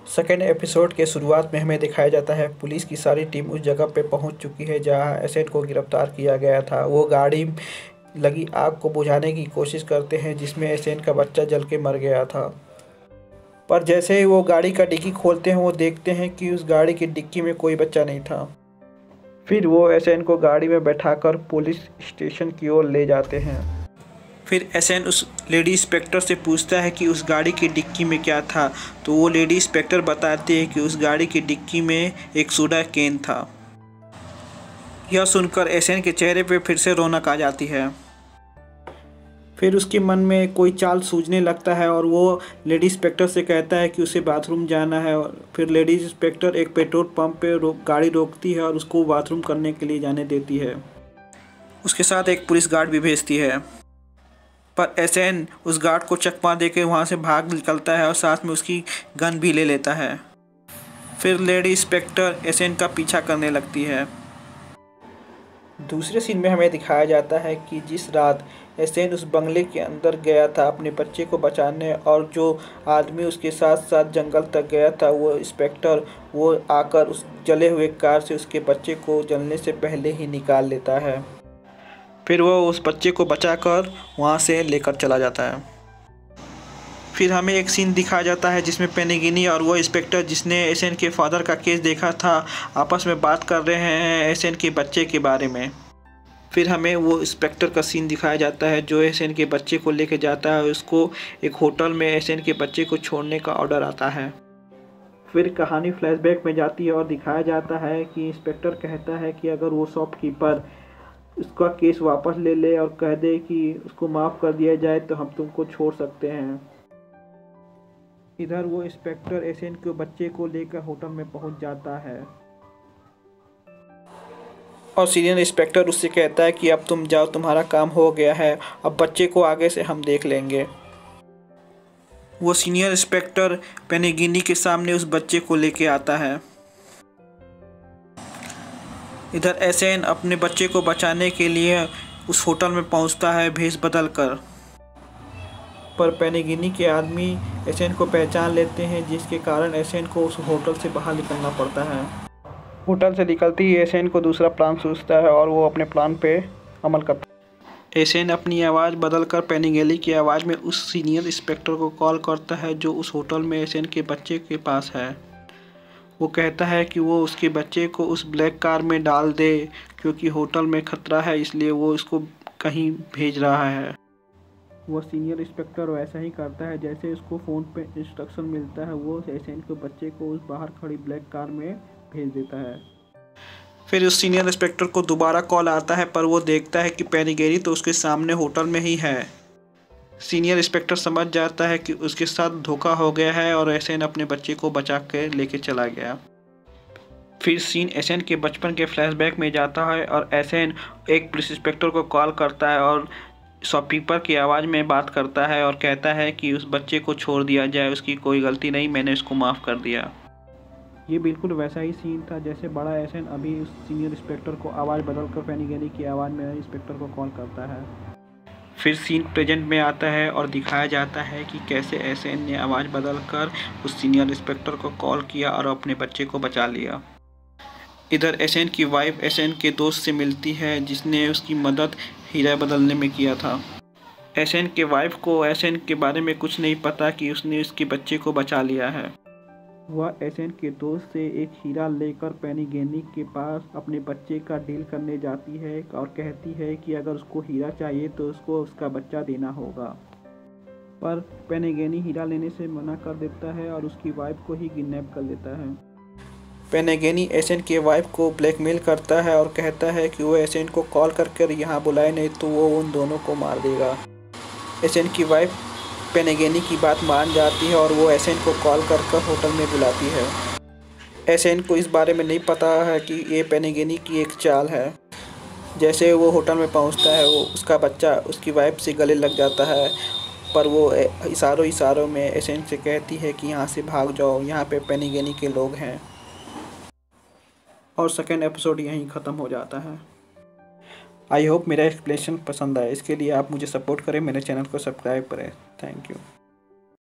Second episode के शुरुआत में हमें दिखाया जाता है पुलिस की सारी टीम उस जगह पे पहुंच चुकी है जहां एसेन को गिरफ्तार किया गया था। वो गाड़ी लगी आग को बुझाने की कोशिश करते हैं जिसमें एसेन का बच्चा जल के मर गया था। पर जैसे ही वो गाड़ी का डिक्की खोलते हैं वो देखते हैं कि उस गाड़ी की डिक्की में कोई बच्चा नहीं था। फिर वो एसेन को गाड़ी में बैठाकर पुलिस स्टेशन की ओर ले जाते हैं। फिर एसेन उस लेडी इंस्पेक्टर से पूछता है कि उस गाड़ी की डिक्की में क्या था, तो वो लेडी इंस्पेक्टर बताती है कि उस गाड़ी की डिक्की में एक सोडा कैन था। यह सुनकर एसेन के चेहरे पे फिर से रौनक आ जाती है। फिर उसके मन में कोई चाल सूझने लगता है और वो लेडी इंस्पेक्टर से कहता है कि उसे बाथरूम जाना है। फिर लेडी इंस्पेक्टर एक पेट्रोल पंप पे गाड़ी रोकती है और उसको बाथरूम करने के लिए जाने देती है। उसके साथ एक पुलिस गार्ड भी भेजती है, पर एसेन उस गार्ड को चकमा देकर वहाँ से भाग निकलता है और साथ में उसकी गन भी ले लेता है। फिर लेडी इंस्पेक्टर एसेन का पीछा करने लगती है। दूसरे सीन में हमें दिखाया जाता है कि जिस रात एसेन उस बंगले के अंदर गया था अपने बच्चे को बचाने, और जो आदमी उसके साथ साथ जंगल तक गया था वो इंस्पेक्टर, वो आकर उस जले हुए कार से उसके बच्चे को जलने से पहले ही निकाल लेता है। फिर वो उस बच्चे को बचाकर वहाँ से लेकर चला जाता है। फिर हमें एक सीन दिखाया जाता है जिसमें पेनेगिनी और वो इंस्पेक्टर जिसने एसेन के फादर का केस देखा था आपस में बात कर रहे हैं एसेन के बच्चे के बारे में। फिर हमें वो इंस्पेक्टर का सीन दिखाया जाता है जो एसेन के बच्चे को लेकर जाता है। उसको एक होटल में एसेन के बच्चे को छोड़ने का ऑर्डर आता है। फिर कहानी फ्लैशबैक में जाती है और दिखाया जाता है कि इंस्पेक्टर कहता है कि अगर वो शॉपकीपर उसका केस वापस ले ले और कह दे कि उसको माफ़ कर दिया जाए तो हम तुमको छोड़ सकते हैं। इधर वो इंस्पेक्टर एसेन के बच्चे को लेकर होटल में पहुंच जाता है और सीनियर इंस्पेक्टर उससे कहता है कि अब तुम जाओ, तुम्हारा काम हो गया है, अब बच्चे को आगे से हम देख लेंगे। वो सीनियर इंस्पेक्टर पेनेगिनी के सामने उस बच्चे को लेके आता है। इधर एसेन अपने बच्चे को बचाने के लिए उस होटल में पहुंचता है भेष बदल कर, पर पेनेगिनी के आदमी एसेन को पहचान लेते हैं जिसके कारण एसेन को उस होटल से बाहर निकलना पड़ता है। होटल से निकलती ही एसेन को दूसरा प्लान सूझता है और वो अपने प्लान पे अमल करता है। एसेन अपनी आवाज़ बदलकर पेनेगिनी की आवाज़ में उस सीनियर इंस्पेक्टर को कॉल करता है जो उस होटल में एसेन के बच्चे के पास है। वो कहता है कि वो उसके बच्चे को उस ब्लैक कार में डाल दे क्योंकि होटल में खतरा है, इसलिए वो इसको कहीं भेज रहा है। वो सीनियर इंस्पेक्टर वैसा ही करता है जैसे उसको फ़ोन पे इंस्ट्रक्शन मिलता है। वो एसेन के बच्चे को उस बाहर खड़ी ब्लैक कार में भेज देता है। फिर उस सीनियर इंस्पेक्टर को दोबारा कॉल आता है पर वो देखता है कि पेनेगिनी तो उसके सामने होटल में ही है। सीनियर इंस्पेक्टर समझ जाता है कि उसके साथ धोखा हो गया है और एसेन अपने बच्चे को बचा के लेके चला गया। फिर सीन एसेन के बचपन के फ्लैशबैक में जाता है और एसेन एक पुलिस इंस्पेक्टर को कॉल करता है और शॉपकीपर की आवाज़ में बात करता है और कहता है कि उस बच्चे को छोड़ दिया जाए, उसकी कोई गलती नहीं, मैंने उसको माफ़ कर दिया। ये बिल्कुल वैसा ही सीन था जैसे बड़ा एसेन अभी उस सीनियर इंस्पेक्टर को आवाज़ बदलकर पेनेगिनी की आवाज़ में इंस्पेक्टर को कॉल करता है। फिर सीन प्रेजेंट में आता है और दिखाया जाता है कि कैसे एसेन ने आवाज़ बदलकर उस सीनियर इंस्पेक्टर को कॉल किया और अपने बच्चे को बचा लिया। इधर एसेन की वाइफ एसेन के दोस्त से मिलती है जिसने उसकी मदद हीरा बदलने में किया था। एसेन के वाइफ को एसेन के बारे में कुछ नहीं पता कि उसने उसके बच्चे को बचा लिया है। वह एसेन के दोस्त से एक हीरा लेकर पेनेगिनी के पास अपने बच्चे का डील करने जाती है और कहती है कि अगर उसको हीरा चाहिए तो उसको उसका बच्चा देना होगा। पर पेनेगिनी हीरा लेने से मना कर देता है और उसकी वाइफ को ही किडनैप कर लेता है। पेनेगिनी एसेन के वाइफ को ब्लैकमेल करता है और कहता है कि वो एसेन को कॉल करके यहाँ बुलाए, नहीं तो वो उन दोनों को मार देगा। एसेन की वाइफ पेनेगिनी की बात मान जाती है और वो एसेन को कॉल कर होटल में बुलाती है। एसेन को इस बारे में नहीं पता है कि ये पेनेगिनी की एक चाल है। जैसे वो होटल में पहुंचता है वो उसका बच्चा उसकी वाइफ से गले लग जाता है, पर वो इशारों में एसेन से कहती है कि यहाँ से भाग जाओ, यहाँ पे पेनेगिनी के लोग हैं। और सेकेंड एपिसोड यहीं ख़त्म हो जाता है। आई होप मेरा एक्सप्लेनेशन पसंद आए। इसके लिए आप मुझे सपोर्ट करें, मेरे चैनल को सब्सक्राइब करें। Thank you.